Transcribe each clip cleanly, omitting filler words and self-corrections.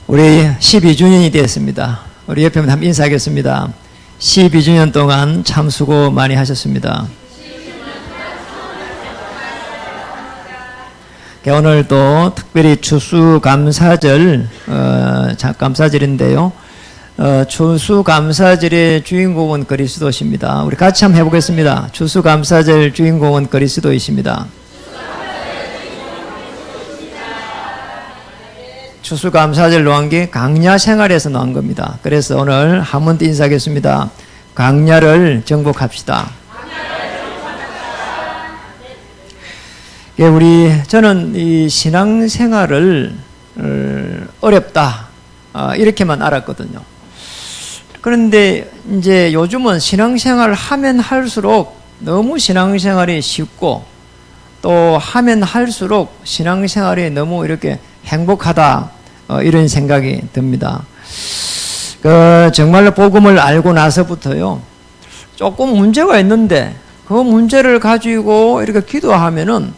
우리 12주년이 되었습니다. 우리 옆에 한번 인사하겠습니다. 12주년 동안 참 수고 많이 하셨습니다. 오늘도 특별히 추수감사절, 감사절인데요. 추수감사절의 주인공은 그리스도십니다. 우리 같이 한번 해보겠습니다. 추수감사절 주인공은 그리스도이십니다. 추수감사절 놓은 게 강야 생활에서 나온 겁니다. 그래서 오늘 한 번 더 인사하겠습니다. 강야를 정복합시다. 저는 이 신앙생활을 어렵다 이렇게만 알았거든요. 그런데 이제 요즘은 신앙생활을 하면 할수록 너무 신앙생활이 쉽고 또 하면 할수록 신앙생활이 너무 이렇게 행복하다 이런 생각이 듭니다. 정말로 복음을 알고 나서부터요 조금 문제가 있는데 그 문제를 가지고 이렇게 기도하면은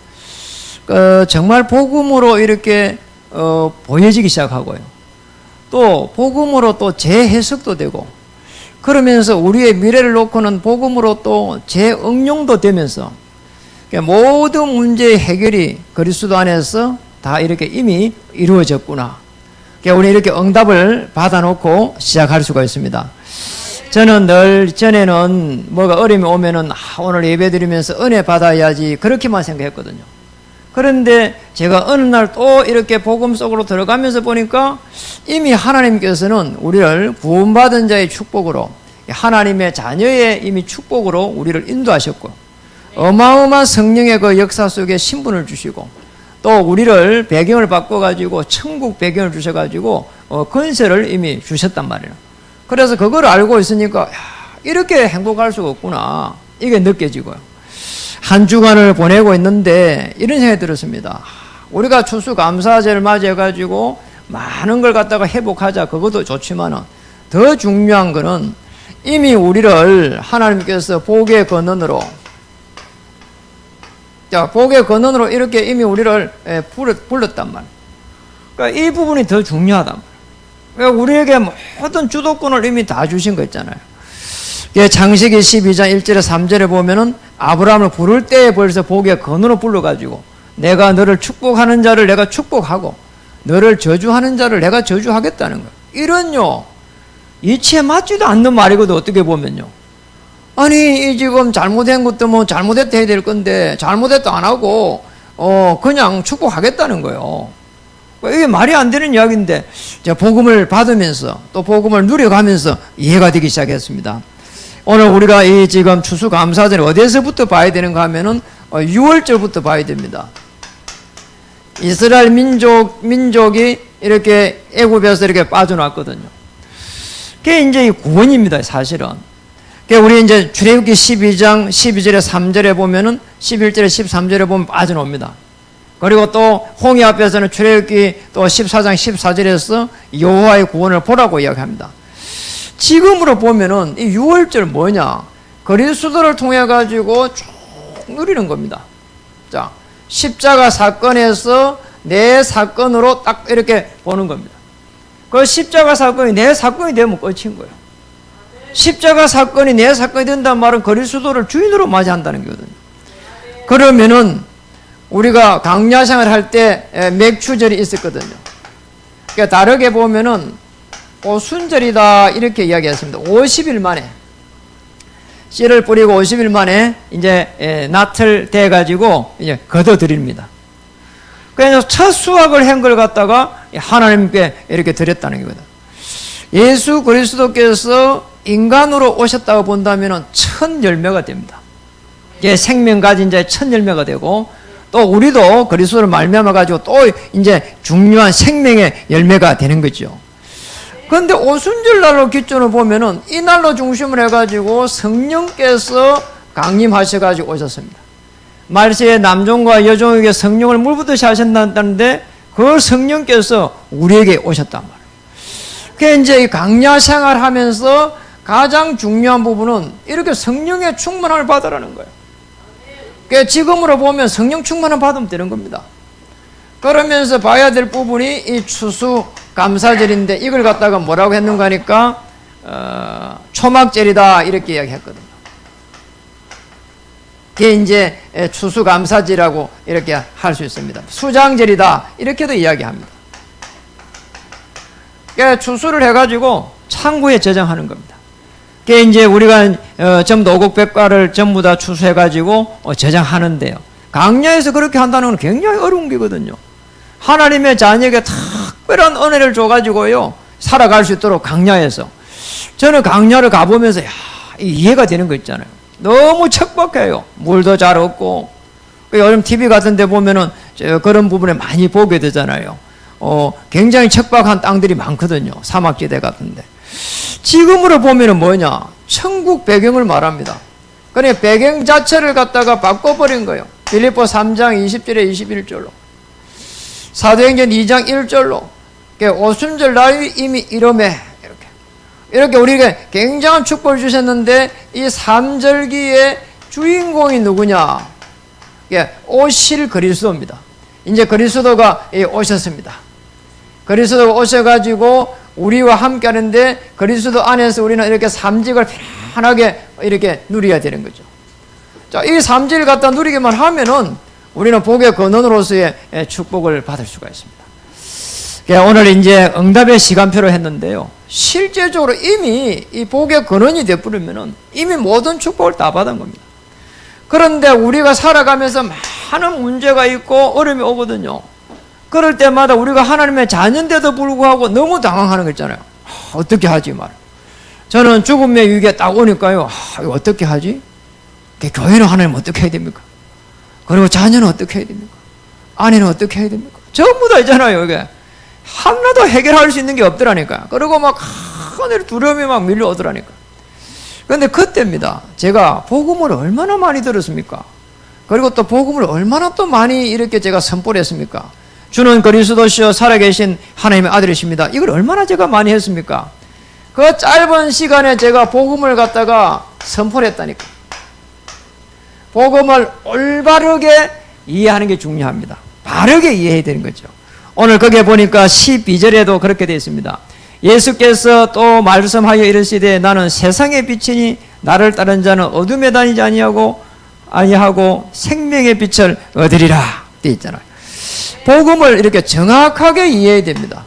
정말 복음으로 이렇게 보여지기 시작하고요. 또 복음으로 또 재해석도 되고 그러면서 우리의 미래를 놓고는 복음으로 또 재응용도 되면서 모든 문제의 해결이 그리스도 안에서 다 이렇게 이미 이루어졌구나. 우리 이렇게 응답을 받아놓고 시작할 수가 있습니다. 저는 늘 전에는 뭐가 어려움이 오면은 오늘 예배 드리면서 은혜 받아야지 그렇게만 생각했거든요. 그런데 제가 어느 날 또 이렇게 복음 속으로 들어가면서 보니까 이미 하나님께서는 우리를 구원받은 자의 축복으로 하나님의 자녀의 이미 축복으로 우리를 인도하셨고 어마어마한 성령의 그 역사 속에 신분을 주시고 또 우리를 배경을 바꿔가지고 천국 배경을 주셔가지고 권세를 이미 주셨단 말이에요. 그래서 그걸 알고 있으니까 이렇게 행복할 수가 없구나 이게 느껴지고요. 한 주간을 보내고 있는데 이런 생각이 들었습니다. 우리가 추수감사절을 맞이해가지고 많은 걸 갖다가 회복하자 그것도 좋지만은 더 중요한 거는 이미 우리를 하나님께서 복의 권능으로 복의 권능으로 이렇게 이미 우리를 불렀단 말이에요. 그러니까 이 부분이 더 중요하단 말이에요. 그러니까 우리에게 모든 주도권을 이미 다 주신 거 있잖아요. 창세기 12장 1절에 3절에 보면은 아브라함을 부를 때에 벌써 복의 권으로 불러가지고 내가 너를 축복하는 자를 내가 축복하고 너를 저주하는 자를 내가 저주하겠다는 거예요. 이런요 이치에 맞지도 않는 말이거든 어떻게 보면요. 아니 지금 잘못된 것도 뭐 잘못했다 해야 될 건데 잘못했다 안 하고 그냥 축복하겠다는 거예요. 이게 말이 안 되는 이야기인데 복음을 받으면서 또 복음을 누려가면서 이해가 되기 시작했습니다. 오늘 우리가 이 지금 추수감사절 어디에서부터 봐야 되는가 하면은 6월절부터 봐야 됩니다. 이스라엘 민족이 이렇게 애굽에서 이렇게 빠져나왔거든요. 그게 이제 구원입니다, 사실은. 우리 이제 출애굽기 12장 12절에 3절에 보면은 11절에 13절에 보면 빠져나옵니다. 그리고 또 홍해 앞에서는 출애굽기 또 14장 14절에서 여호와의 구원을 보라고 이야기합니다. 지금으로 보면은 이 6월절 뭐냐? 그리스도를 통해 가지고 쭉 누리는 겁니다. 자, 십자가 사건에서 내 사건으로 딱 이렇게 보는 겁니다. 그 십자가 사건이 내 사건이 되면 끝인 거예요. 십자가 사건이 내 사건이 된다는 말은 그리스도를 주인으로 맞이한다는 거거든요. 그러면은 우리가 강야 생활 할 때 맥추절이 있었거든요. 그러니까 다르게 보면은 오순절이다 이렇게 이야기했습니다. 50일 만에 씨를 뿌리고 50일 만에 이제 낫을 대 가지고 이제 걷어들입니다. 그래서 첫 수확을 한 걸 갖다가 하나님께 이렇게 드렸다는 거거든. 예수 그리스도께서 인간으로 오셨다고 본다면은 첫 열매가 됩니다. 이제 생명 가진 자의 첫 열매가 되고 또 우리도 그리스도를 말미암아 가지고 또 이제 중요한 생명의 열매가 되는 거죠. 그런데 오순절 날로 기준으로 보면은 이 날로 중심을 해가지고 성령께서 강림하셔가지고 오셨습니다. 말세에 남종과 여종에게 성령을 물붓듯이 하셨다는데 그 성령께서 우리에게 오셨단 말이에요. 그 이제 강야 생활하면서 가장 중요한 부분은 이렇게 성령의 충만함을 받으라는 거예요. 지금으로 보면 성령 충만함 받으면 되는 겁니다. 그러면서 봐야 될 부분이 이 추수감사절인데 이걸 갖다가 뭐라고 했는가 하니까 초막절이다 이렇게 이야기했거든요. 그게 이제 추수감사절이라고 이렇게 할 수 있습니다. 수장절이다 이렇게도 이야기합니다. 그러니까 추수를 해가지고 창고에 저장하는 겁니다. 그게 이제 우리가 전부 오곡백과를 전부 다 추수해가지고 저장하는데요. 강야에서 그렇게 한다는 건 굉장히 어려운 게거든요. 하나님의 자녀에게 특별한 은혜를 줘가지고요 살아갈 수 있도록 강야에서. 저는 강야를 가보면서 이해가 되는 거 있잖아요. 너무 척박해요. 물도 잘 없고. 요즘 TV 같은 데 보면은 그런 부분에 많이 보게 되잖아요. 굉장히 척박한 땅들이 많거든요. 사막지대 같은데. 지금으로 보면은 뭐냐? 천국 배경을 말합니다. 그러니까 배경 자체를 갖다가 바꿔버린 거예요. 빌립보 3장 20절에 21절로. 사도행전 2장 1절로. 오순절 날이 이미 이름에 이렇게 우리에게 굉장한 축복을 주셨는데 이 3절기의 주인공이 누구냐? 오실 그리스도입니다. 이제 그리스도가 오셨습니다. 그리스도가 오셔가지고 우리와 함께 하는데 그리스도 안에서 우리는 이렇게 삼직을 편안하게 이렇게 누려야 되는 거죠. 자, 이 삼직을 갖다 누리기만 하면은 우리는 복의 근원으로서의 축복을 받을 수가 있습니다. 오늘 이제 응답의 시간표로 했는데요. 실제적으로 이미 이 복의 근원이 되어버리면은 이미 모든 축복을 다 받은 겁니다. 그런데 우리가 살아가면서 많은 문제가 있고 어려움이 오거든요. 그럴 때마다 우리가 하나님의 자녀인데도 불구하고 너무 당황하는 거 있잖아요. 어떻게 하지 말. 저는 죽음의 위기가 딱 오니까요. 이거 어떻게 하지? 교회는 하나님 어떻게 해야 됩니까? 그리고 자녀는 어떻게 해야 됩니까? 아내는 어떻게 해야 됩니까? 전부 다 있잖아요. 이게 하나도 해결할 수 있는 게 없더라니까. 그리고 막 하늘 두려움이 막 밀려오더라니까. 그런데 그때입니다. 제가 복음을 얼마나 많이 들었습니까? 그리고 또 복음을 얼마나 또 많이 이렇게 제가 선포를 했습니까? 주는 그리스도시요 살아계신 하나님의 아들이십니다. 이걸 얼마나 제가 많이 했습니까? 그 짧은 시간에 제가 복음을 갖다가 선포를 했다니까. 복음을 올바르게 이해하는 게 중요합니다. 바르게 이해해야 되는 거죠. 오늘 거기에 보니까 12절에도 그렇게 되어 있습니다. 예수께서 또 말씀하여 이르시되 나는 세상의 빛이니 나를 따른 자는 어둠에 다니지 아니하고 생명의 빛을 얻으리라 되어 있잖아요. 복음을 이렇게 정확하게 이해해야 됩니다.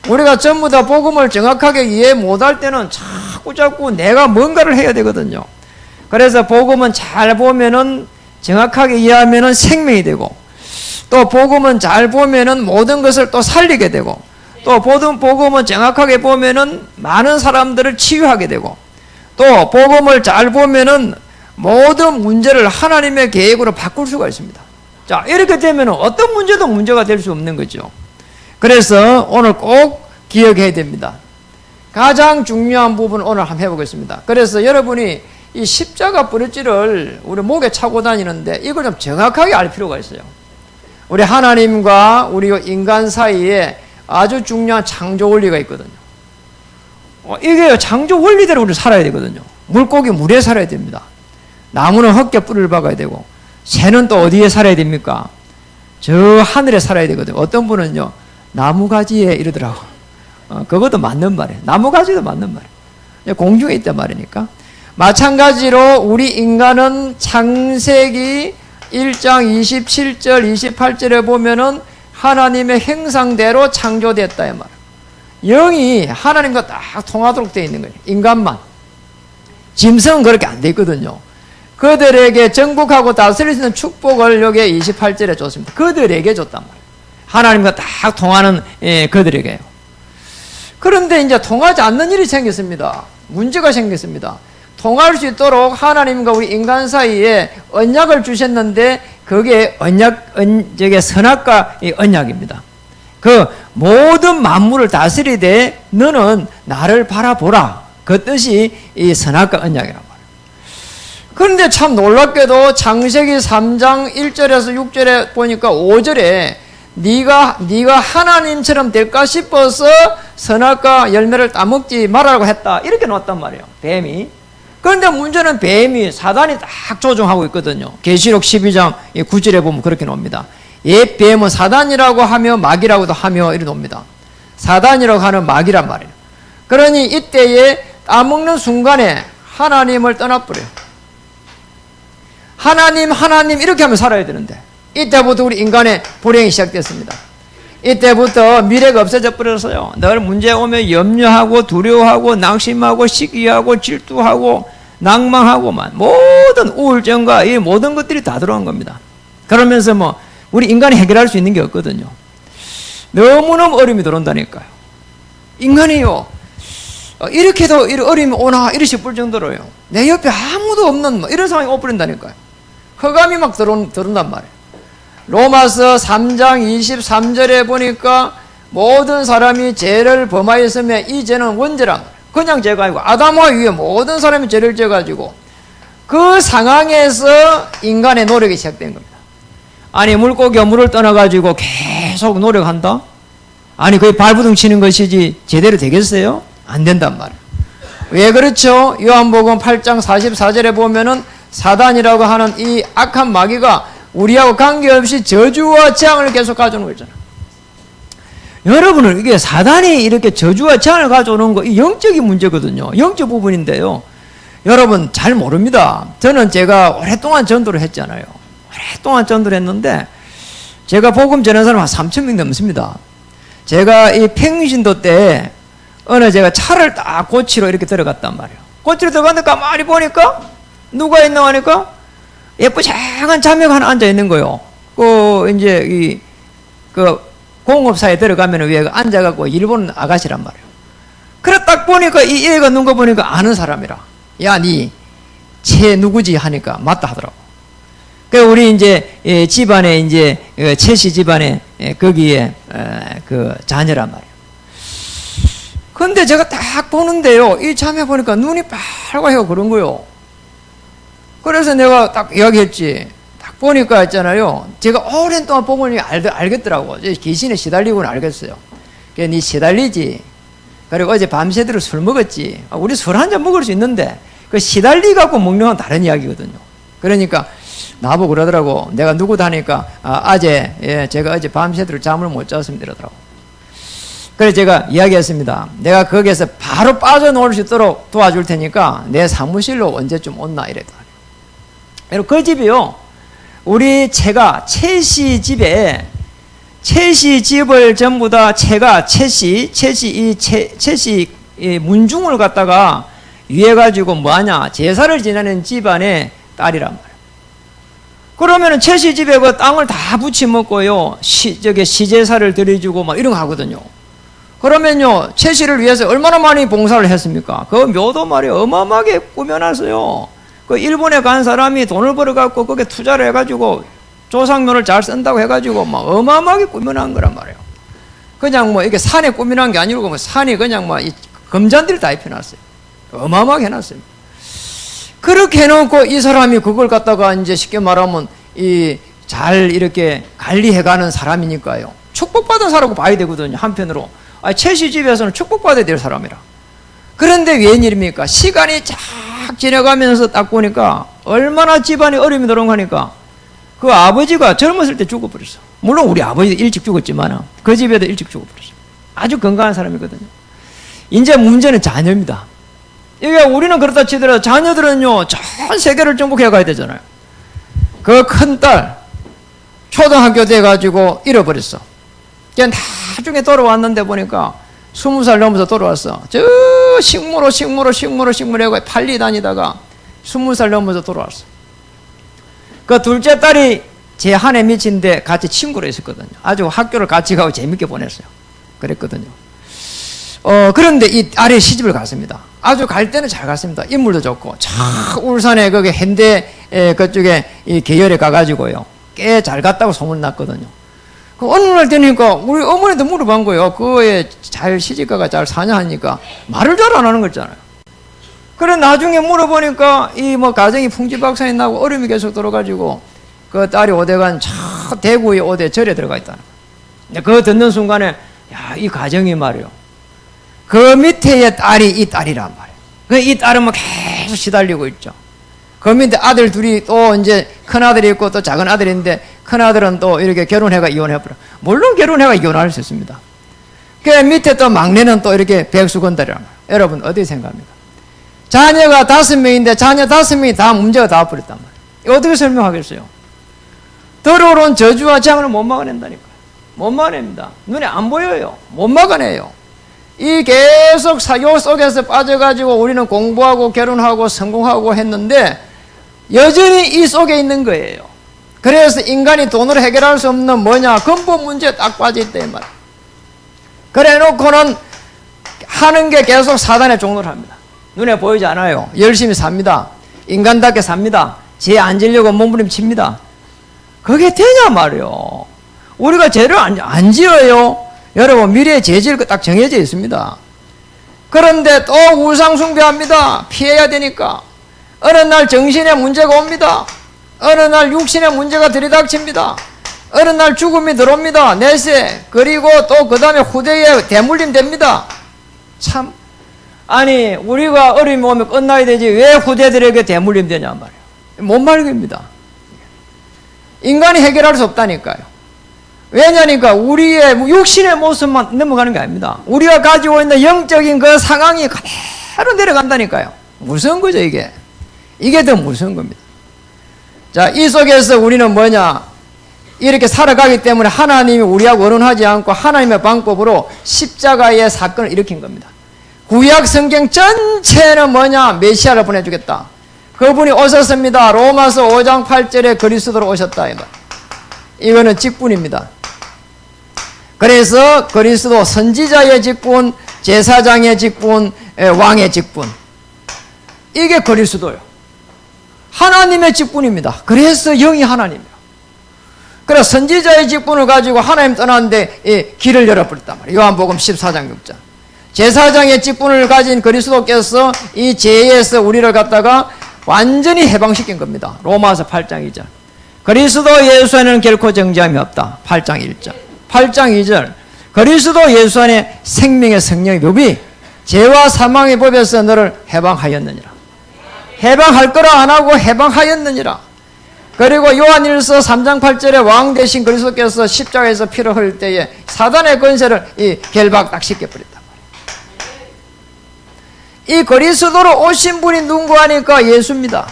우리가 전부 다 복음을 정확하게 이해 못할 때는 자꾸 내가 뭔가를 해야 되거든요. 그래서 복음은 잘 보면은 정확하게 이해하면은 생명이 되고 또 복음은 잘 보면은 모든 것을 또 살리게 되고 또 복음은 정확하게 보면은 많은 사람들을 치유하게 되고 또 복음을 잘 보면은 모든 문제를 하나님의 계획으로 바꿀 수가 있습니다. 자, 이렇게 되면은 어떤 문제도 문제가 될 수 없는 거죠. 그래서 오늘 꼭 기억해야 됩니다. 가장 중요한 부분 오늘 한번 해보겠습니다. 그래서 여러분이 이 십자가 브릿지를 우리 목에 차고 다니는데 이걸 좀 정확하게 알 필요가 있어요. 우리 하나님과 우리 인간 사이에 아주 중요한 창조 원리가 있거든요. 이게 창조 원리대로 우리 살아야 되거든요. 물고기 물에 살아야 됩니다. 나무는 흙에 뿌리를 박아야 되고 새는 또 어디에 살아야 됩니까? 저 하늘에 살아야 되거든요. 어떤 분은요 나무가지에 이러더라고. 그것도 맞는 말이에요. 나무가지도 맞는 말이에요. 공중에 있단 말이니까. 마찬가지로 우리 인간은 창세기 1장 27절 28절에 보면은 하나님의 형상대로 창조됐다 이 말이에요. 영이 하나님과 딱 통하도록 되어 있는 거예요. 인간만. 짐승은 그렇게 안 되어 있거든요. 그들에게 정복하고 다스릴 수 있는 축복을 여기에 28절에 줬습니다. 그들에게 줬단 말이에요. 하나님과 딱 통하는 그들에게요. 그런데 이제 통하지 않는 일이 생겼습니다. 문제가 생겼습니다. 통할 수 있도록 하나님과 우리 인간 사이에 언약을 주셨는데 그게 저게 선악과 언약입니다. 그 모든 만물을 다스리되 너는 나를 바라보라. 그 뜻이 이 선악과 언약이란 말이에요. 그런데 참 놀랍게도 창세기 3장 1절에서 6절에 보니까 5절에 네가 하나님처럼 될까 싶어서 선악과 열매를 따먹지 말라고 했다. 이렇게 놓았단 말이에요. 뱀이. 그런데 문제는 뱀이 사단이 딱 조종하고 있거든요. 계시록 12장 9절에 보면 그렇게 나옵니다. 옛 뱀은 사단이라고 하며 마귀라고도 하며 이래 놉니다. 사단이라고 하는 마귀란 말이에요. 그러니 이때에 따먹는 순간에 하나님을 떠나버려요. 하나님 이렇게 하면 살아야 되는데 이때부터 우리 인간의 불행이 시작됐습니다. 이때부터 미래가 없어져 버렸어요. 늘 문제 오면 염려하고 두려워하고 낙심하고 시기하고 질투하고 낭망하고만 모든 우울증과 이 모든 것들이 다 들어간 겁니다. 그러면서 뭐 우리 인간이 해결할 수 있는 게 없거든요. 너무너무 어려움이 들어온다니까요. 인간이요 이렇게도 어려움이 오나 이러 싶을 정도로요. 내 옆에 아무도 없는 뭐 이런 상황이 오버린다니까요. 흑암이 막 들어온단 말이에요. 로마서 3장 23절에 보니까 모든 사람이 죄를 범하였으며 이 죄는 원죄란 말이에요. 그냥 죄가 아니고 아담과 이후에 모든 사람이 죄를 지어가지고 그 상황에서 인간의 노력이 시작된 겁니다. 아니 물고기가 물을 떠나가지고 계속 노력한다? 아니 거의 발부둥 치는 것이지 제대로 되겠어요? 안 된단 말이에요. 왜 그렇죠? 요한복음 8장 44절에 보면은 사단이라고 하는 이 악한 마귀가 우리하고 관계없이 저주와 재앙을 계속 가져오는 거잖아요. 여러분은 이게 사단이 이렇게 저주와 재앙을 가져오는 거 이 영적인 문제거든요. 영적 부분인데요. 여러분 잘 모릅니다. 저는 제가 오랫동안 전도를 했잖아요. 오랫동안 전도를 했는데 제가 복음 전하는 사람 한 3,000명 넘습니다. 제가 이 평신도 때 어느 제가 차를 딱 고치러 이렇게 들어갔단 말이에요. 고치러 들어갔는데 가만히 보니까 누가 있나 하니까 예쁘장한 자매가 하나 앉아 있는 거요. 이제 그 공업사에 들어가면 위에 앉아갖고 일본 아가씨란 말이에요. 그래 딱 보니까 이 애가 눈 거 보니까 아는 사람이라. 야, 니 채 누구지 하니까 맞다 하더라고. 그 우리 이제 집안에 이제 채씨 집안에 거기에 그 자녀란 말이에요. 근데 제가 딱 보는데요, 이 자매 보니까 눈이 빨갛고 그런 거요. 그래서 내가 딱 이야기했지. 딱 보니까 있잖아요. 제가 오랜 동안 보면 알겠더라고. 귀신에 시달리고는 알겠어요. 그래, 니 시달리지. 그리고 어제 밤새도록 술 먹었지. 우리 술 한 잔 먹을 수 있는데, 그 시달리갖고 먹는 건 다른 이야기거든요. 그러니까, 나보고 그러더라고. 내가 누구다 하니까, 제가 어제 밤새도록 잠을 못 잤습니다. 이러더라고. 그래서 제가 이야기했습니다. 내가 거기에서 바로 빠져나올 수 있도록 도와줄 테니까, 내 사무실로 언제쯤 온나 이랬다. 그 집이요. 우리 채씨 집을 전부 다 채씨 문중을 갖다가 위해 가지고 뭐하냐 제사를 지내는 집안의 딸이란 말이에요. 그러면은 채씨 집에 그 땅을 다 부치 먹고요. 시제사를 드려주고 막 이런 거 하거든요. 그러면요 채씨를 위해서 얼마나 많이 봉사를 했습니까? 그 묘도 말이에요. 어마어마하게 꾸며놨어요. 그 일본에 간 사람이 돈을 벌어갖고 거기에 투자를 해가지고 조상묘를 잘 쓴다고 해가지고 막 어마어마하게 꾸며놓은 거란 말이에요. 그냥 뭐 이게 산에 꾸며놓은 게 아니고 뭐 산이 그냥 뭐 이 금잔디를 다 입혀놨어요. 어마어마하게 해놨어요. 그렇게 해놓고 이 사람이 그걸 갖다가 이제 쉽게 말하면 잘 이렇게 관리해가는 사람이니까요. 축복받은 사람이라고 봐야 되거든요. 한편으로. 채씨 집에서는 축복받아야 될 사람이라. 그런데 웬일입니까? 시간이 쫙 지나가면서 딱 보니까 얼마나 집안에 어려움이 들어오니까 그 아버지가 젊었을 때 죽어버렸어. 물론 우리 아버지도 일찍 죽었지만 그 집에도 일찍 죽어버렸어. 아주 건강한 사람이거든요. 이제 문제는 자녀입니다. 이게 우리는 그렇다 치더라도 자녀들은요 전 세계를 정복해 가야 되잖아요. 그 큰딸 초등학교 돼가지고 잃어버렸어. 걔 나중에 돌아왔는데 보니까 20살 넘어서 돌아왔어. 저 식물로 해고 팔리 다니다가 20살 넘어서 돌아왔어. 그 둘째 딸이 제 한 해 미친데 같이 친구로 있었거든요. 아주 학교를 같이 가고 재밌게 보냈어요. 그랬거든요. 그런데 이 딸이 시집을 갔습니다. 아주 갈 때는 잘 갔습니다. 인물도 좋고, 울산에 거기 현대 그쪽에 이 계열에 가가지고요. 꽤 잘 갔다고 소문났거든요. 그 어느 날 되니까 우리 어머니도 물어본 거예요. 그거에 잘 시집가가 잘 사냐 하니까 말을 잘 안 하는 거잖아요. 그래 나중에 물어보니까 이 뭐 가정이 풍지박산이 나고 어려움이 계속 들어가지고 그 딸이 오대간 대구의 오대 절에 들어가 있다는 거예요. 그거 듣는 순간에 야, 이 가정이 말이요. 그 밑에의 딸이 이 딸이란 말이에요. 이 딸은 뭐 계속 시달리고 있죠. 그 밑에 아들 둘이 또 이제 큰 아들이 있고 또 작은 아들이 있는데 큰아들은 또 이렇게 결혼해가 이혼해버려. 물론 결혼해가 이혼할 수 있습니다. 그 밑에 또 막내는 또 이렇게 백수건달이란 말이에요. 여러분 어떻게 생각합니까? 자녀가 5명인데 자녀 5명이 다 문제가 다 버렸단 말이에요. 이거 어떻게 설명하겠어요? 더러운 저주와 재앙을 못 막아낸다니까요. 못 막아냅니다. 눈에 안 보여요. 못 막아내요. 이 계속 사교 속에서 빠져가지고 우리는 공부하고 결혼하고 성공하고 했는데 여전히 이 속에 있는 거예요. 그래서 인간이 돈으로 해결할 수 없는 뭐냐? 근본 문제에 딱 빠져있다 이 말이에요. 그래 놓고는 하는 게 계속 사단의 종로를 합니다. 눈에 보이지 않아요. 열심히 삽니다. 인간답게 삽니다. 죄 안 지려고 몸부림칩니다. 그게 되냐 말이요. 우리가 죄를 안 지어요. 여러분 미래에 죄 지을 거 딱 정해져 있습니다. 그런데 또 우상 숭배합니다. 피해야 되니까. 어느 날 정신에 문제가 옵니다. 어느 날 육신에 문제가 들이닥칩니다. 어느 날 죽음이 들어옵니다. 내세. 그리고 또 그 다음에 후대에 대물림 됩니다. 참 아니 우리가 어려움이 오면 끝나야 되지 왜 후대들에게 대물림 되냐 말이에요. 못 말깁니다. 인간이 해결할 수 없다니까요. 왜냐니까 우리의 육신의 모습만 넘어가는 게 아닙니다. 우리가 가지고 있는 영적인 그 상황이 그대로 내려간다니까요. 무서운 거죠 이게. 이게 더 무서운 겁니다. 자, 이 속에서 우리는 뭐냐? 이렇게 살아가기 때문에 하나님이 우리하고 언론하지 않고 하나님의 방법으로 십자가의 사건을 일으킨 겁니다. 구약 성경 전체는 뭐냐? 메시아를 보내주겠다. 그분이 오셨습니다. 로마서 5장 8절에 그리스도로 오셨다. 이거는 직분입니다. 그래서 그리스도 선지자의 직분, 제사장의 직분, 왕의 직분. 이게 그리스도요. 하나님의 직분입니다. 그래서 영이 하나님이에요. 그래서 선지자의 직분을 가지고 하나님 떠났는데 길을 열어버렸단 말이에요. 요한복음 14장 6절. 제사장의 직분을 가진 그리스도께서 이 죄에서 우리를 갖다가 완전히 해방시킨 겁니다. 로마서 8장 2절. 그리스도 예수 안에는 결코 정죄함이 없다. 8장 1절. 8장 2절. 그리스도 예수 안에 생명의 성령의 법이 죄와 사망의 법에서 너를 해방하였느니라. 해방할 거라 안 하고 해방하였느니라. 그리고 요한일서 3장 8절에 왕 대신 그리스도께서 십자가에서 피를 흘릴 때에 사단의 권세를 결박 딱 시켜버렸단 말이에요. 이 그리스도로 오신 분이 누구 하니까 예수입니다.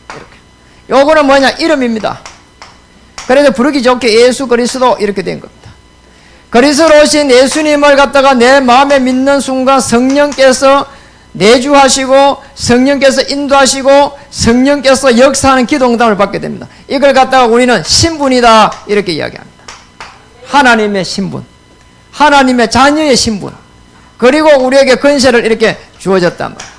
이렇게. 요거는 뭐냐? 이름입니다. 그래서 부르기 좋게 예수 그리스도 이렇게 된 겁니다. 그리스도로 오신 예수님을 갖다가 내 마음에 믿는 순간 성령께서 내주하시고 성령께서 인도하시고 성령께서 역사하는 기도응답을 받게 됩니다. 이걸 갖다가 우리는 신분이다 이렇게 이야기합니다. 하나님의 신분, 하나님의 자녀의 신분, 그리고 우리에게 권세를 이렇게 주어졌단 말이에요.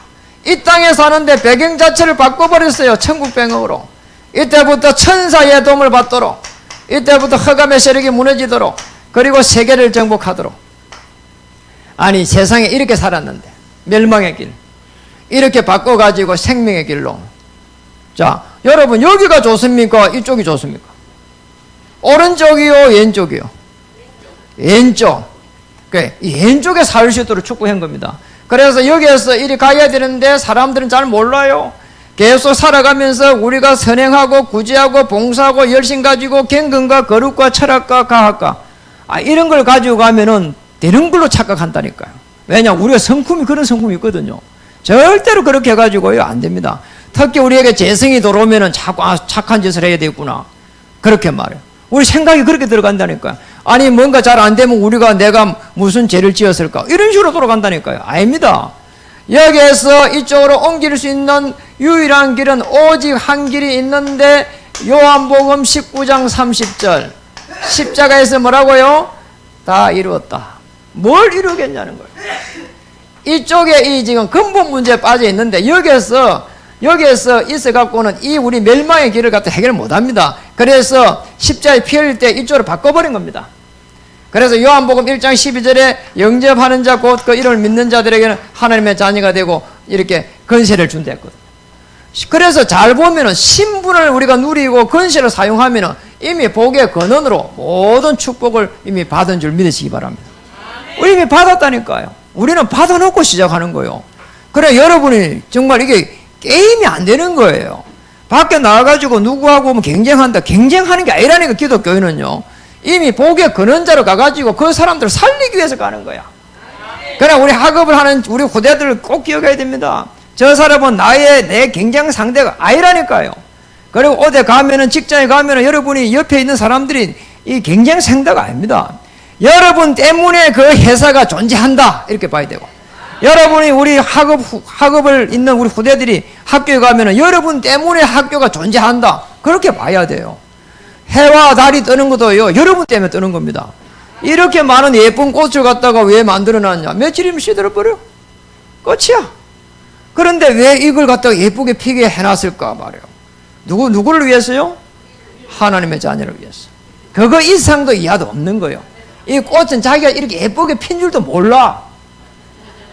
이 땅에 사는데 배경 자체를 바꿔버렸어요. 천국 배경으로. 이때부터 천사의 도움을 받도록, 이때부터 흑암의 세력이 무너지도록, 그리고 세계를 정복하도록. 아니 세상에 이렇게 살았는데 멸망의 길 이렇게 바꿔가지고 생명의 길로. 자, 여러분 여기가 좋습니까? 이쪽이 좋습니까? 오른쪽이요? 왼쪽이요? 왼쪽. 이 왼쪽에 살 수 있도록 축복한 겁니다. 그래서 여기에서 이리 가야 되는데 사람들은 잘 몰라요. 계속 살아가면서 우리가 선행하고 구제하고 봉사하고 열심 가지고 경건과 거룩과 철학과 과학과 이런 걸 가지고 가면은 되는 걸로 착각한다니까요. 왜냐? 우리가 성품이 그런 성품이 있거든요. 절대로 그렇게 해가지고요 안 됩니다. 특히 우리에게 재성이 들어오면은 자꾸 착한 짓을 해야 되겠구나 그렇게 말해요. 우리 생각이 그렇게 들어간다니까요. 아니 뭔가 잘 안 되면 우리가 내가 무슨 죄를 지었을까 이런 식으로 돌아간다니까요. 아닙니다. 여기에서 이쪽으로 옮길 수 있는 유일한 길은 오직 한 길이 있는데 요한복음 19장 30절 십자가에서 뭐라고요? 다 이루었다. 뭘 이루겠냐는 거예요. 이쪽에 이 지금 근본 문제에 빠져 있는데 여기에서 있어갖고는 이 우리 멸망의 길을 갖다 해결 못합니다. 그래서 십자가에 피 흘릴 때 이쪽으로 바꿔버린 겁니다. 그래서 요한복음 1장 12절에 영접하는 자 곧 그 이름을 믿는 자들에게는 하나님의 자녀가 되고 이렇게 권세를 준다 했거든요. 그래서 잘 보면은 신분을 우리가 누리고 권세를 사용하면은 이미 복의 근원으로 모든 축복을 이미 받은 줄 믿으시기 바랍니다. 우리 이미 받았다니까요. 우리는 받아놓고 시작하는 거예요. 그래 여러분이 정말 이게 게임이 안 되는 거예요. 밖에 나와가지고 누구하고 뭐 경쟁한다. 경쟁하는 게 아니라니까, 기독교인은요. 이미 복의 근원자로 가가지고 그 사람들을 살리기 위해서 가는 거야. 그러나 우리 학업을 하는 우리 후대들을 꼭 기억해야 됩니다. 저 사람은 내 경쟁 상대가 아니라니까요. 그리고 어디 가면은, 직장에 가면은 여러분이 옆에 있는 사람들이 이 경쟁 상대가 아닙니다. 여러분 때문에 그 회사가 존재한다. 이렇게 봐야 되고. 여러분이 우리 학업을 있는 우리 후대들이 학교에 가면은 여러분 때문에 학교가 존재한다. 그렇게 봐야 돼요. 해와 달이 뜨는 것도요, 여러분 때문에 뜨는 겁니다. 이렇게 많은 예쁜 꽃을 갖다가 왜 만들어놨냐? 며칠이면 시들어버려. 끝이야. 그런데 왜 이걸 갖다가 예쁘게 피게 해놨을까 말이에요. 누구를 위해서요? 하나님의 자녀를 위해서. 그거 이상도 이하도 없는 거예요. 이 꽃은 자기가 이렇게 예쁘게 핀 줄도 몰라.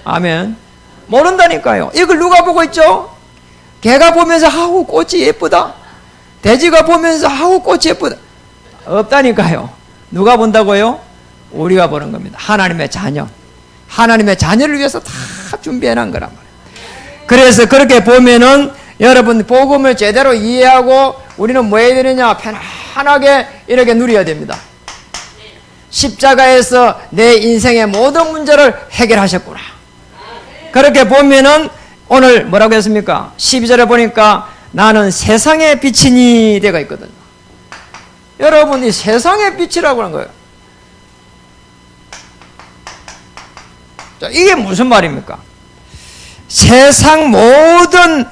아멘. 모른다니까요. 이걸 누가 보고 있죠? 개가 보면서 아우 꽃이 예쁘다. 돼지가 보면서 아우 꽃이 예쁘다. 없다니까요. 누가 본다고요? 우리가 보는 겁니다. 하나님의 자녀. 하나님의 자녀를 위해서 다 준비해놓은 거란 말이에요. 그래서 그렇게 보면은 여러분 복음을 제대로 이해하고 우리는 뭐 해야 되느냐? 편안하게 이렇게 누려야 됩니다. 십자가에서 내 인생의 모든 문제를 해결하셨구나. 그렇게 보면은 오늘 뭐라고 했습니까? 12절에 보니까 나는 세상의 빛이니 되가 있거든요. 여러분이 세상의 빛이라고 하는 거예요. 자, 이게 무슨 말입니까? 세상 모든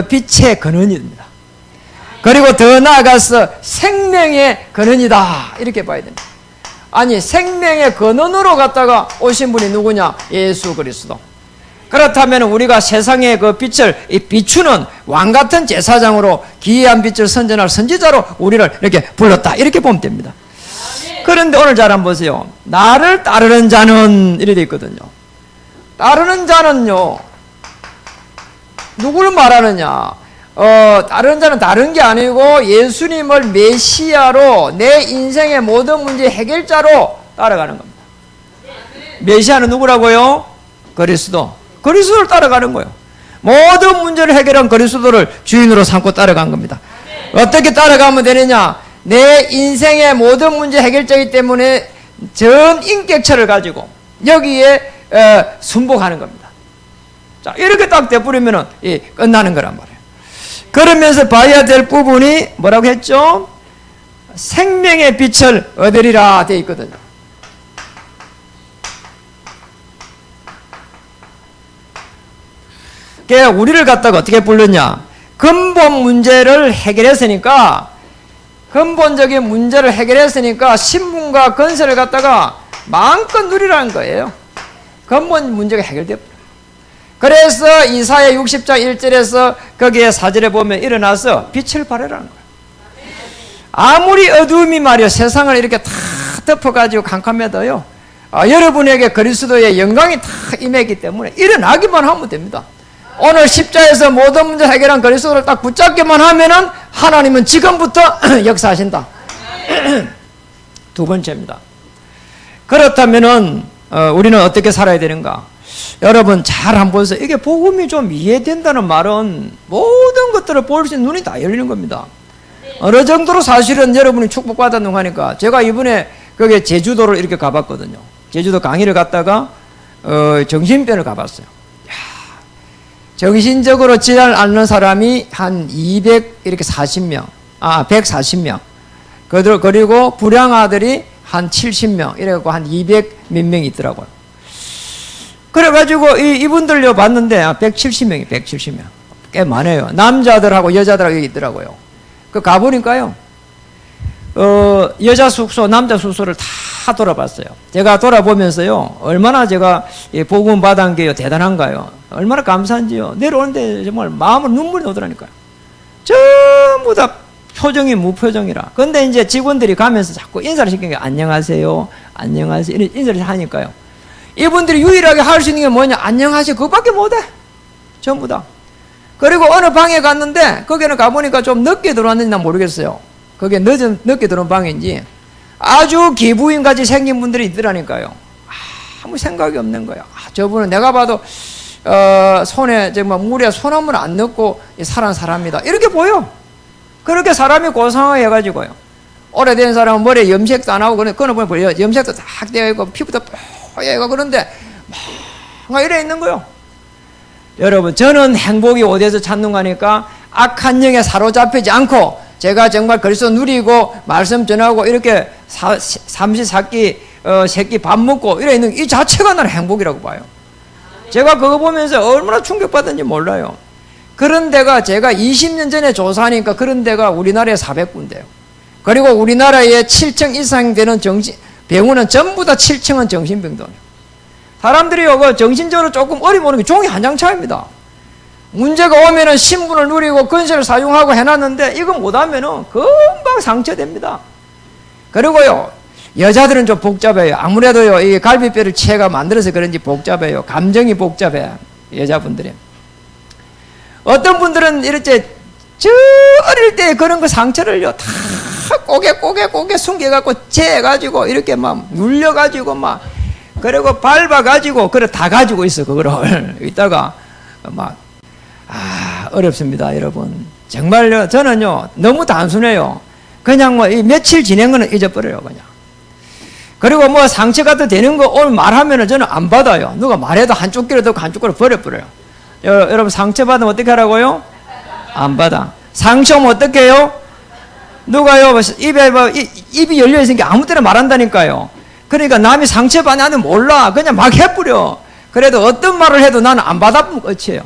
빛의 근원입니다. 그리고 더 나아가서 생명의 근원이다. 이렇게 봐야 됩니다. 아니, 생명의 근원으로 갔다가 오신 분이 누구냐? 예수 그리스도. 그렇다면 우리가 세상의 그 빛을 비추는 왕같은 제사장으로 기이한 빛을 선전할 선지자로 우리를 이렇게 불렀다. 이렇게 보면 됩니다. 그런데 오늘 잘 한번 보세요. 나를 따르는 자는 이렇게 되어 있거든요. 따르는 자는요, 누구를 말하느냐? 따르는 자는 다른 게 아니고 예수님을 메시아로 내 인생의 모든 문제 해결자로 따라가는 겁니다. 메시아는 누구라고요? 그리스도. 그리스도를 따라가는 거예요. 모든 문제를 해결한 그리스도를 주인으로 삼고 따라간 겁니다. 어떻게 따라가면 되느냐? 내 인생의 모든 문제 해결자이기 때문에 전 인격체를 가지고 여기에 순복하는 겁니다. 자, 이렇게 딱 돼버리면 끝나는 거란 말이에요. 그러면서 봐야 될 부분이 뭐라고 했죠? 생명의 빛을 얻으리라 되어 있거든요. 우리를 갖다가 어떻게 불렀냐? 근본 문제를 해결했으니까, 근본적인 문제를 해결했으니까 신분과 건설을 갖다가 마음껏 누리라는 거예요. 근본 문제가 해결되어 버려요. 그래서 이사야 60장 1절에서 거기에 4절에 보면 일어나서 빛을 발하라는 거예요. 아무리 어두움이 말이요 세상을 이렇게 다 덮어가지고 캄캄해도요, 여러분에게 그리스도의 영광이 다 임했기 때문에 일어나기만 하면 됩니다. 오늘 십자에서 모든 문제 해결한 그리스도를 딱 붙잡기만 하면은 하나님은 지금부터 역사하신다. 두 번째입니다. 그렇다면은 우리는 어떻게 살아야 되는가? 여러분 잘 한번 보세요. 이게 복음이 좀 이해된다는 말은 모든 것들을 볼 수 있는 눈이 다 열리는 겁니다. 어느 정도로 사실은 여러분이 축복받았는가 하니까 제가 이번에 거기에 제주도를 이렇게 가봤거든요. 제주도 강의를 갔다가 정신병을 가봤어요. 정신적으로 질환을 앓는 사람이 한 140명. 그리고 불량아들이 한 70명. 이래갖고 한 200 몇 명이 있더라고요. 그래가지고 이분들요 봤는데 170명이 170명. 꽤 많아요. 남자들하고 여자들하고 여기 있더라고요. 가보니까요. 여자 숙소, 남자 숙소를 다 돌아봤어요. 제가 돌아보면서요, 얼마나 제가 복음 받은 게요, 대단한가요? 얼마나 감사한지요. 내려오는데 정말 마음으로 눈물이 나더라니까요. 전부 다 표정이 무표정이라. 근데 이제 직원들이 가면서 자꾸 인사를 시키는 게 안녕하세요, 안녕하세요. 이런 인사를 하니까요. 이분들이 유일하게 할 수 있는 게 뭐냐? 안녕하세요. 그거밖에 못해. 전부 다. 그리고 어느 방에 갔는데, 거기는 가보니까 좀 늦게 들어왔는지 난 모르겠어요. 그게 늦게 들어온 방인지 아주 기부인같이 생긴 분들이 있더라니까요. 아무 생각이 없는 거예요. 저분은 내가 봐도 손에 정말 물에 손 한 번 안 넣고 살아난 사람이다. 이렇게 보여. 그렇게 사람이 고상하게 해가지고요. 오래된 사람은 머리에 염색도 안 하고, 그러나 보면 염색도 딱 되어 있고, 피부도 뽀얗고, 그런데 막 이래 있는 거요. 여러분, 저는 행복이 어디에서 찾는 거니까 악한 영에 사로잡히지 않고, 제가 정말 그리스도 누리고, 말씀 전하고, 이렇게 삼시세끼 새끼 밥 먹고, 이래 있는 이 자체가 나는 행복이라고 봐요. 제가 그거 보면서 얼마나 충격받은지 몰라요. 그런 데가 제가 20년 전에 조사하니까 그런 데가 우리나라에 400군데요. 그리고 우리나라에 7층 이상 되는 병원은 전부 다 7층은 정신병동이에요. 사람들이요, 그 정신적으로 조금 어려보는 게 종이 한 장 차이입니다. 문제가 오면은 신분을 누리고 건설을 사용하고 해놨는데 이거 못하면은 금방 상처됩니다. 그리고요, 여자들은 좀 복잡해요. 아무래도요, 이 갈비뼈를 채가 만들어서 그런지 복잡해요. 감정이 복잡해, 여자분들이. 어떤 분들은 이렇게 저 어릴 때 그런 거 상처를요 다 꼬개 숨겨갖고 재가지고 이렇게 막 눌려가지고 막 그리고 밟아가지고 그래 다 가지고 있어. 그거를 이따가 막 어렵습니다, 여러분. 정말요, 저는요 너무 단순해요. 그냥 뭐 이 며칠 지낸 거는 잊어버려요, 그냥. 그리고 뭐 상처 같은 되는 거 오늘 말하면은 저는 안 받아요. 누가 말해도 한쪽 귀로 듣고 한쪽 귀로 버려버려요. 여러분, 상처 받으면 어떻게 하라고요? 안 받아. 상처 오면 어떻게 해요? 누가요, 입이 열려있으니까 아무 때나 말한다니까요. 그러니까 남이 상처 받냐는 몰라. 그냥 막 해버려. 그래도 어떤 말을 해도 나는 안 받아보면 끝이에요.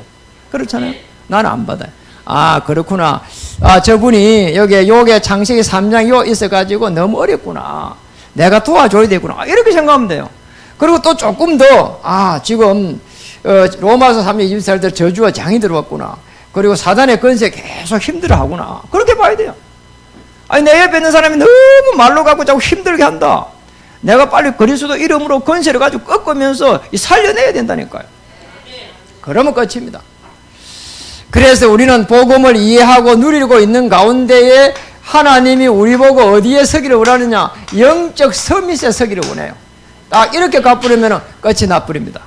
그렇잖아요? 나는 안 받아요. 아, 그렇구나. 아, 저분이 요게 창세기 3장 요 있어가지고 너무 어렵구나. 내가 도와줘야 되구나. 이렇게 생각하면 돼요. 그리고 또 조금 더, 지금, 로마서 3장 24절 저주와 장이 들어왔구나. 그리고 사단의 건세 계속 힘들어하구나. 그렇게 봐야 돼요. 아니, 내 옆에 있는 사람이 너무 말로 갖고 자꾸 힘들게 한다. 내가 빨리 그리스도 이름으로 건세를 가지고 꺾으면서 살려내야 된다니까요. 그러면 끝입니다. 그래서 우리는 복음을 이해하고 누리고 있는 가운데에 하나님이 우리 보고 어디에 서기를 원하느냐? 영적 서밋에 서기를 원해요. 딱 이렇게 가버리면 끝이 나버립니다.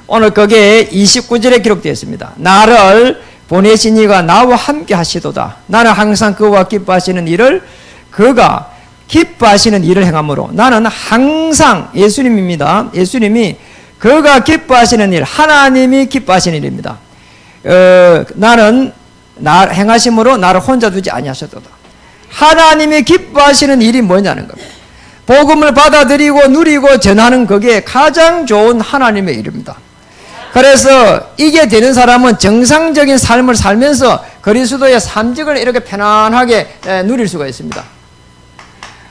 오늘 거기에 29절에 기록되어 있습니다. 나를 보내신 이가 나와 함께 하시도다. 나는 항상 그와 기뻐하시는 일을 그가 기뻐하시는 일을 행함으로 나는 항상 예수님입니다. 예수님이 그가 기뻐하시는 일, 하나님이 기뻐하시는 일입니다. 나는 행하심으로 나를 혼자 두지 아니하셨도다. 하나님이 기뻐하시는 일이 뭐냐는 겁니다. 복음을 받아들이고 누리고 전하는 그게 가장 좋은 하나님의 일입니다. 그래서 이게 되는 사람은 정상적인 삶을 살면서 그리스도의 삶직을 이렇게 편안하게 누릴 수가 있습니다.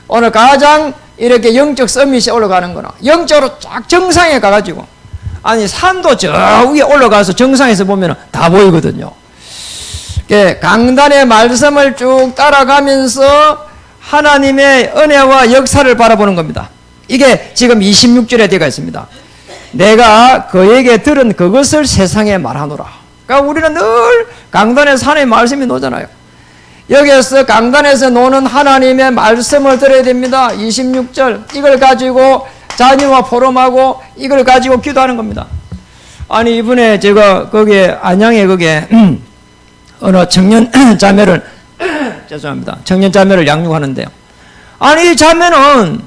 오늘 가장 이렇게 영적 서밋이 올라가는 거나 영적으로 쫙 정상에 가가지고 아니 산도 저 위에 올라가서 정상에서 보면 다 보이거든요. 강단의 말씀을 쭉 따라가면서 하나님의 은혜와 역사를 바라보는 겁니다. 이게 지금 26절에 되어 있습니다. 내가 그에게 들은 그것을 세상에 말하노라. 그러니까 우리는 늘 강단에서 하나님의 말씀이 나오잖아요. 여기에서 강단에서 노는 하나님의 말씀을 들어야 됩니다. 26절 이걸 가지고 자녀와 포럼하고 이걸 가지고 기도하는 겁니다. 아니 이번에 제가 거기에 안양에 거기에 어느 청년 자매를 죄송합니다. 청년 자매를 양육하는데요. 아니 이 자매는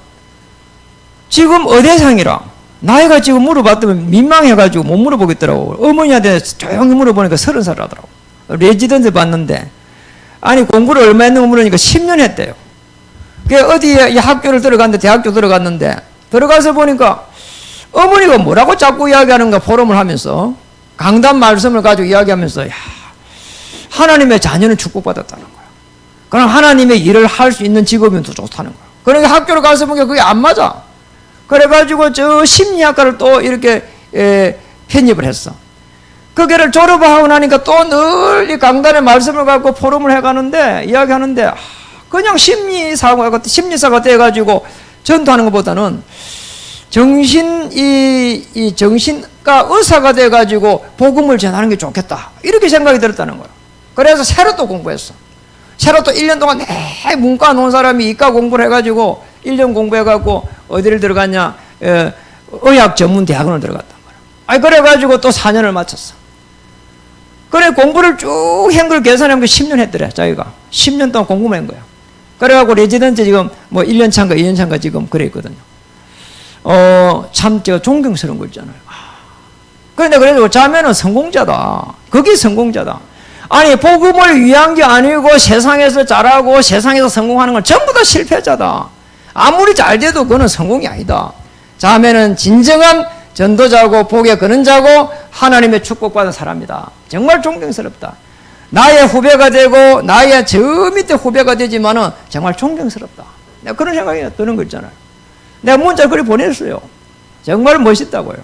지금 어대상이라 나이가 지금 물어봤더니 민망해가지고 못 물어보겠더라고. 어머니한테 조용히 물어보니까 30살 하더라고. 레지던트 봤는데 아니 공부를 얼마 했는가 물으니까 10년 했대요. 어디에 학교를 들어갔는데 대학교 들어갔는데 들어가서 보니까 어머니가 뭐라고 자꾸 이야기하는가 포럼을 하면서 강단 말씀을 가지고 이야기하면서 하나님의 자녀는 축복받았다는 거야. 그럼 하나님의 일을 할 수 있는 직업이면 더 좋다는 거야. 그러니까 학교를 가서 보니까 그게 안 맞아. 그래가지고 저 심리학과를 또 이렇게 편입을 했어. 거기를 졸업하고 나니까 또 늘 이 강단의 말씀을 갖고 포럼을 해가는데 이야기하는데 그냥 심리사가 돼가지고 전도하는 것보다는 정신과 의사가 돼가지고 복음을 전하는 게 좋겠다. 이렇게 생각이 들었다는 거예요. 그래서 새로 또 공부했어. 새로 또 1년 동안 문과 놓은 사람이 이과 공부를 해가지고 1년 공부해갖고 어디를 들어갔냐? 의학 전문 대학원을 들어갔단 말이야. 그래가지고 또 4년을 마쳤어. 그래 공부를 쭉 한 걸 계산하면 10년 했더래 자기가. 10년 동안 공부만 한 거야. 그래갖고 레지던트 지금 뭐 1년 차인가 2년 차인가 지금 그래 있거든요. 참 제가 존경스러운 거 있잖아요. 그런데 그래도 자매는 성공자다. 그게 성공자다. 아니 복음을 위한 게 아니고 세상에서 잘하고 세상에서 성공하는 건 전부 다 실패자다. 아무리 잘 돼도 그거는 성공이 아니다. 자매는 진정한 전도자고 복의 그는 자고 하나님의 축복받은 사람이다. 정말 존경스럽다. 나의 후배가 되고 나의 저 밑에 후배가 되지만은 정말 존경스럽다. 내가 그런 생각이 드는 거 있잖아요. 내가 문자 그리 보냈어요. 정말 멋있다고요.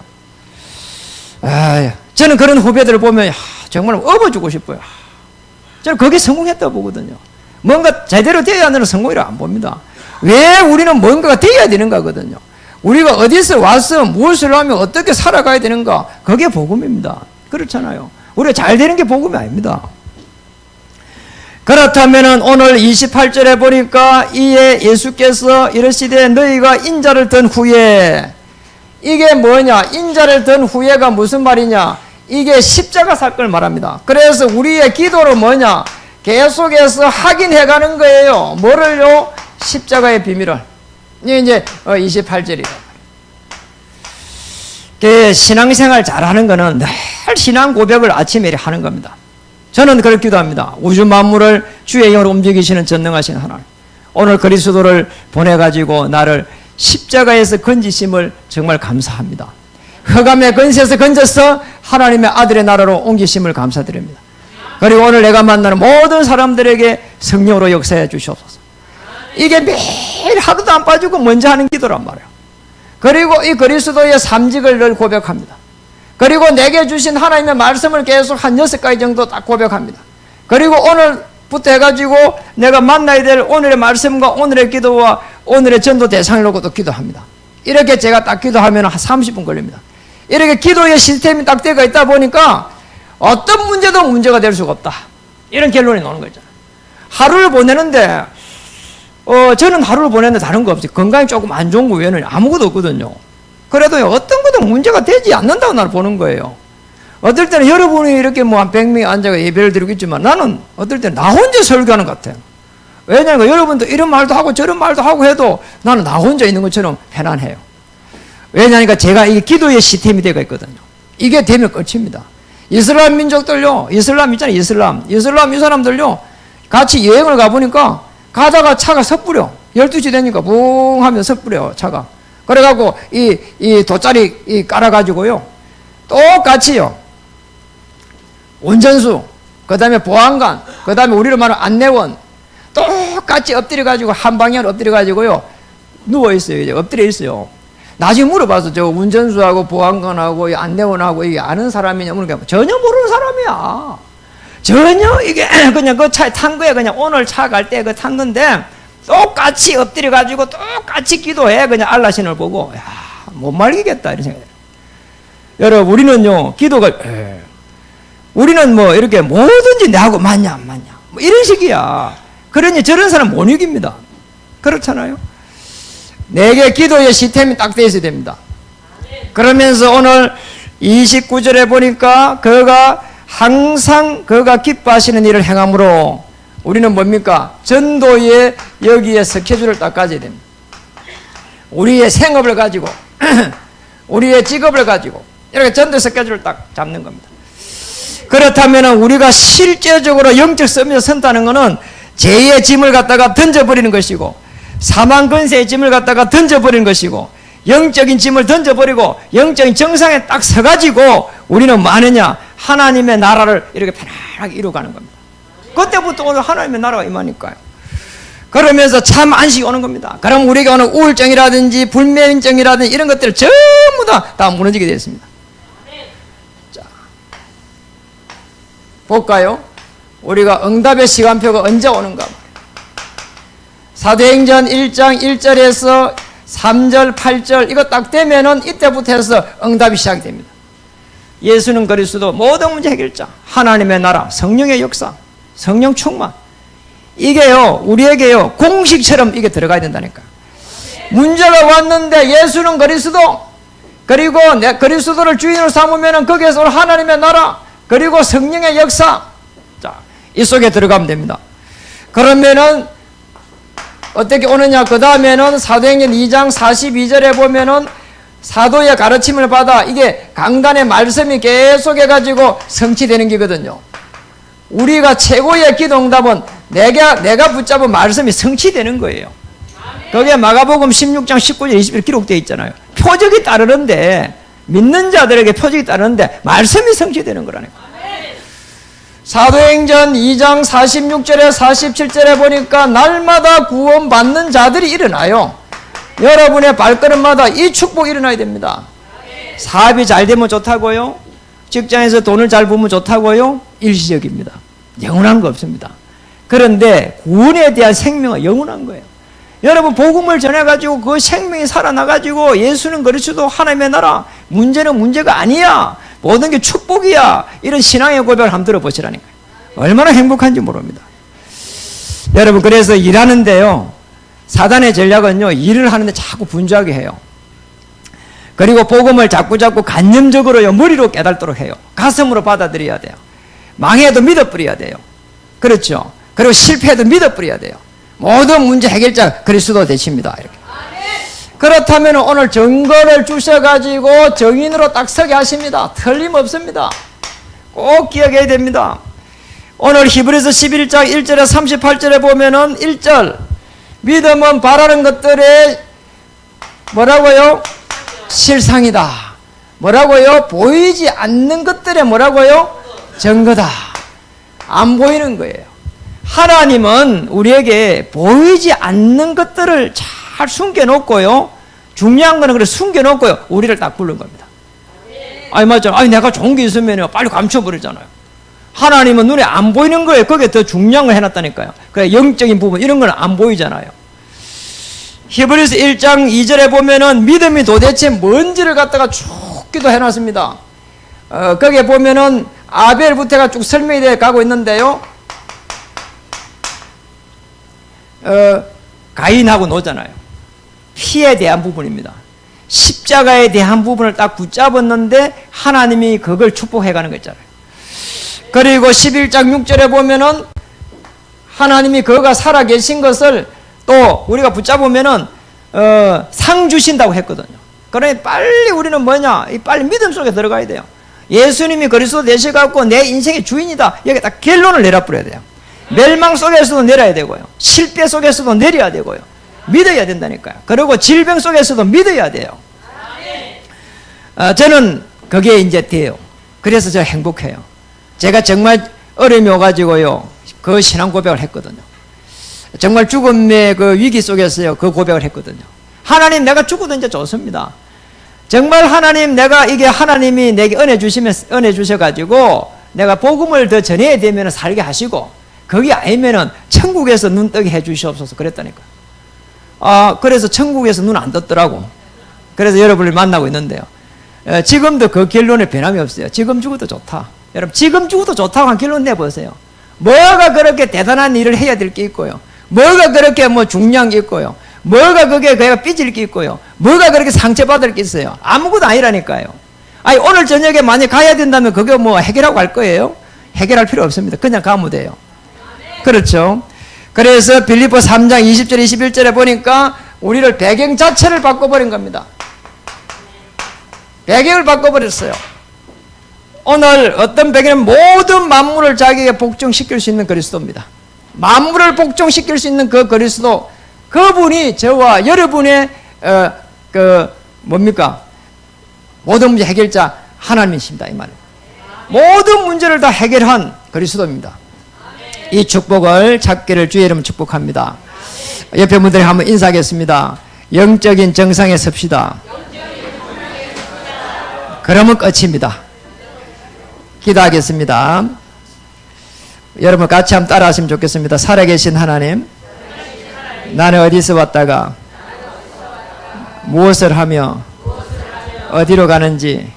저는 그런 후배들을 보면 정말 업어주고 싶어요. 저는 그게 성공했다고 보거든요. 뭔가 제대로 돼야 하는 성공이라고 안 봅니다. 왜 우리는 뭔가가 돼야 되는가 거든요. 우리가 어디서 와서 무엇을 하면 어떻게 살아가야 되는가, 그게 복음입니다. 그렇잖아요. 우리가 잘 되는 게 복음이 아닙니다. 그렇다면 오늘 28절에 보니까 이에 예수께서 이르시되 너희가 인자를 든 후에, 이게 뭐냐, 인자를 든 후에가 무슨 말이냐, 이게 십자가 사건을 말합니다. 그래서 우리의 기도로 뭐냐, 계속해서 확인해 가는 거예요. 뭐를요? 십자가의 비밀을. 이제 28절이다. 신앙생활 잘하는 거는 늘 신앙 고백을 아침에 하는 겁니다. 저는 그렇게 기도합니다. 우주 만물을 주의 영으로 움직이시는 전능하신 하나님, 오늘 그리스도를 보내가지고 나를 십자가에서 건지심을 정말 감사합니다. 흑암의 권세에서 건져서 하나님의 아들의 나라로 옮기심을 감사드립니다. 그리고 오늘 내가 만나는 모든 사람들에게 성령으로 역사해 주시옵소서. 이게 매일 하루도 안 빠지고 먼저 하는 기도란 말이에요. 그리고 이 그리스도의 삼직을 늘 고백합니다. 그리고 내게 주신 하나님의 말씀을 계속 한 6가지 정도 딱 고백합니다. 그리고 오늘부터 해가지고 내가 만나야 될 오늘의 말씀과 오늘의 기도와 오늘의 전도 대상을 놓고도 기도합니다. 이렇게 제가 딱 기도하면 한 30분 걸립니다. 이렇게 기도의 시스템이 딱 되어 있다 보니까 어떤 문제도 문제가 될 수가 없다. 이런 결론이 나오는 거잖아요. 하루를 보내는데 저는 하루를 보내는데 다른 거 없어요. 건강이 조금 안 좋은 거 외에는 아무것도 없거든요. 그래도 어떤 것도 문제가 되지 않는다고 나를 보는 거예요. 어떨 때는 여러분이 이렇게 뭐 한 100명이 앉아서 예배를 드리고 있지만 나는 어떨 때는 나 혼자 설교하는 것 같아요. 왜냐하면 여러분도 이런 말도 하고 저런 말도 하고 해도 나는 나 혼자 있는 것처럼 편안해요. 왜냐하니까 제가 이게 기도의 시스템이 되어 있거든요. 이게 되면 끝입니다. 이슬람 민족들요, 이슬람 있잖아요. 이슬람 이 사람들요, 같이 여행을 가보니까 가다가 차가 섣부려. 12시 되니까 붕 하면 섣부려 차가. 그래갖고 이 돗자리 깔아가지고요, 똑같이요, 운전수, 그 다음에 보안관, 그 다음에 우리로 말하는 안내원 똑같이 엎드려가지고 한 방향으로 엎드려가지고요 누워있어요. 이제 엎드려 있어요. 나중에 물어봐서 저 운전수하고 보안관하고 이 안내원하고 이게 아는 사람이냐 물으니까 전혀 모르는 사람이야. 전혀 이게 그냥 그 차에 탄 거야. 그냥 오늘 차 갈 때 그 탄 건데 똑같이 엎드려가지고 똑같이 기도해. 그냥 알라신을 보고, 야, 못 말리겠다 이런 생각이 들어요. 여러분, 우리는요 기도가 우리는 뭐 이렇게 뭐든지 내하고 맞냐 안 맞냐 뭐 이런 식이야. 그러니 저런 사람 못 이깁니다. 그렇잖아요. 내게 기도의 시스템이 딱 되어 있어야 됩니다. 그러면서 오늘 29절에 보니까 그가 항상 그가 기뻐하시는 일을 행함으로 우리는 뭡니까? 전도의 여기에 스케줄을 딱 가져야 됩니다. 우리의 생업을 가지고 우리의 직업을 가지고 이렇게 전도 스케줄을 딱 잡는 겁니다. 그렇다면 우리가 실제적으로 영적 섬에서 선다는 것은 죄의 짐을 갖다가 던져버리는 것이고 사망 권세의 짐을 갖다가 던져버리는 것이고 영적인 짐을 던져버리고 영적인 정상에 딱 서가지고 우리는 뭐 하느냐? 하나님의 나라를 이렇게 편안하게 이루어가는 겁니다. 그때부터 오늘 하나님의 나라가 임하니까요. 그러면서 참 안식이 오는 겁니다. 그럼 우리가 오늘 우울증이라든지 불면증이라든지 이런 것들을 전부 다 무너지게 되어 있습니다. 자, 볼까요? 우리가 응답의 시간표가 언제 오는가? 사도행전 1장 1절에서 3절 8절 이거 딱 되면은 이때부터 해서 응답이 시작됩니다. 예수는 그리스도 모든 문제 해결자, 하나님의 나라, 성령의 역사, 성령 충만, 이게요 우리에게요 공식처럼 이게 들어가야 된다니까. 문제가 왔는데 예수는 그리스도, 그리고 내 그리스도를 주인으로 삼으면은 거기에서 하나님의 나라, 그리고 성령의 역사. 자, 이 속에 들어가면 됩니다. 그러면은 어떻게 오느냐? 그 다음에는 사도행전 2장 42절에 보면은 사도의 가르침을 받아 이게 강단의 말씀이 계속 해가지고 성취되는 게거든요. 우리가 최고의 기도 응답은 내가 붙잡은 말씀이 성취되는 거예요. 거기에 마가복음 16장 19절 20절 기록되어 있잖아요. 표적이 따르는데, 믿는 자들에게 표적이 따르는데 말씀이 성취되는 거라니까. 사도행전 2장 46절에 47절에 보니까 날마다 구원받는 자들이 일어나요. 여러분의 발걸음마다 이 축복이 일어나야 됩니다. 사업이 잘 되면 좋다고요? 직장에서 돈을 잘 벌면 좋다고요? 일시적입니다. 영원한 거 없습니다. 그런데 구원에 대한 생명은 영원한 거예요. 여러분 복음을 전해가지고 그 생명이 살아나가지고 예수는 그리스도 하나님의 나라, 문제는 문제가 아니야, 모든 게 축복이야, 이런 신앙의 고백을 한번 들어보시라니까요. 얼마나 행복한지 모릅니다. 여러분, 그래서 일하는데요, 사단의 전략은요, 일을 하는데 자꾸 분주하게 해요. 그리고 복음을 자꾸 간념적으로요, 머리로 깨닫도록 해요. 가슴으로 받아들여야 돼요. 망해도 믿어버려야 돼요. 그렇죠? 그리고 실패해도 믿어버려야 돼요. 모든 문제 해결자 그리스도 되십니다. 이렇게. 그렇다면 오늘 증거를 주셔가지고 정인으로 딱 서게 하십니다. 틀림없습니다. 꼭 기억해야 됩니다. 오늘 히브리서 11장 1절에 38절에 보면은 1절, 믿음은 바라는 것들의 뭐라고요? 실상이다. 뭐라고요? 보이지 않는 것들의 뭐라고요? 증거다. 안 보이는 거예요. 하나님은 우리에게 보이지 않는 것들을 잘 숨겨놓고요, 중요한 거는 그래 숨겨놓고요, 우리를 딱 부른 겁니다. 아니 맞잖아. 아니 내가 좋은 게 있으면 빨리 감춰버리잖아요. 하나님은 눈에 안 보이는 거예요. 거기에 더 중요한 걸 해놨다니까요. 그래, 영적인 부분 이런 건 안 보이잖아요. 히브리서 1장 2절에 보면은 믿음이 도대체 뭔지를 갖다가 쭉 기도해놨습니다. 거기에 보면은 아벨부터가 쭉 설명이 되어 가고 있는데요, 가인하고 노잖아요. 피에 대한 부분입니다. 십자가에 대한 부분을 딱 붙잡았는데 하나님이 그걸 축복해가는 거 있잖아요. 그리고 11장 6절에 보면은 하나님이 그가 살아계신 것을 또 우리가 붙잡으면은 상 주신다고 했거든요. 그러니 빨리 우리는 뭐냐, 빨리 믿음 속에 들어가야 돼요. 예수님이 그리스도 되셔갖고 내 인생의 주인이다, 여기 딱 결론을 내려버려야 돼요. 멸망 속에서도 내려야 되고요, 실패 속에서도 내려야 되고요, 믿어야 된다니까요. 그리고 질병 속에서도 믿어야 돼요. 저는 그게 이제 돼요. 그래서 저 행복해요. 제가 정말 어려움이 오가지고요, 그 신앙 고백을 했거든요. 정말 죽음의 그 위기 속에서요, 그 고백을 했거든요. 하나님, 내가 죽어도 이제 좋습니다. 정말 하나님, 내가 이게 하나님이 내게 은혜 주셔가지고 내가 복음을 더 전해야 되면 살게 하시고, 그게 아니면은 천국에서 눈 뜨게 해 주시옵소서 그랬다니까. 그래서 천국에서 눈 안 떴더라고. 그래서 여러분을 만나고 있는데요, 지금도 그 결론에 변함이 없어요. 지금 죽어도 좋다. 여러분, 지금 죽어도 좋다고 한 결론 내보세요. 뭐가 그렇게 대단한 일을 해야 될 게 있고요, 뭐가 그렇게 뭐 중요한 게 있고요, 뭐가 그게 그가 삐질 게 있고요, 뭐가 그렇게 상처받을 게 있어요. 아무것도 아니라니까요. 아니, 오늘 저녁에 만약 가야 된다면 그게 뭐 해결하고 갈 거예요? 해결할 필요 없습니다. 그냥 가면 돼요. 그렇죠? 그래서 빌립보 3장 20절 21절에 보니까 우리를 배경 자체를 바꿔버린 겁니다. 배경을 바꿔버렸어요. 오늘 어떤 배경은 모든 만물을 자기에게 복종시킬 수 있는 그리스도입니다. 만물을 복종시킬 수 있는 그 그리스도, 그분이 저와 여러분의 뭡니까? 모든 문제 해결자 하나님이십니다. 이 말은 모든 문제를 다 해결한 그리스도입니다. 이 축복을 찾기를 주의 이름 축복합니다. 옆에 분들이 한번 인사하겠습니다. 영적인 정상에 섭시다. 그러면 끝입니다. 기도하겠습니다. 여러분 같이 한번 따라 하시면 좋겠습니다. 살아계신 하나님, 나는 어디서 왔다가 무엇을 하며 어디로 가는지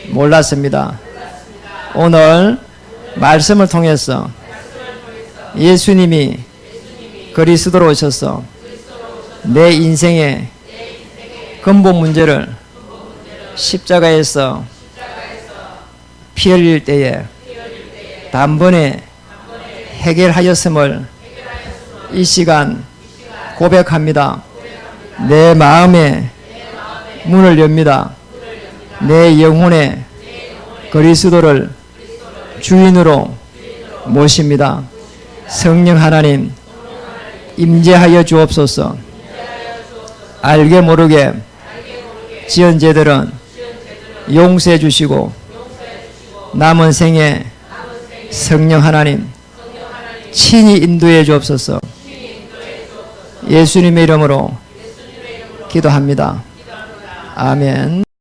몰랐습니다. 오늘 말씀을 통해서 예수님이 그리스도로 오셔서 내 인생의 근본 문제를 십자가에서 피 흘릴 때에 단번에 해결하였음을 이 시간 고백합니다. 내 마음에 문을 엽니다. 내 영혼에 그리스도를 주인으로 모십니다. 성령 하나님 임재하여 주옵소서. 알게 모르게 지은 죄들은 용서해 주시고 남은 생에 성령 하나님 친히 인도해 주옵소서. 예수님의 이름으로 기도합니다. 아멘.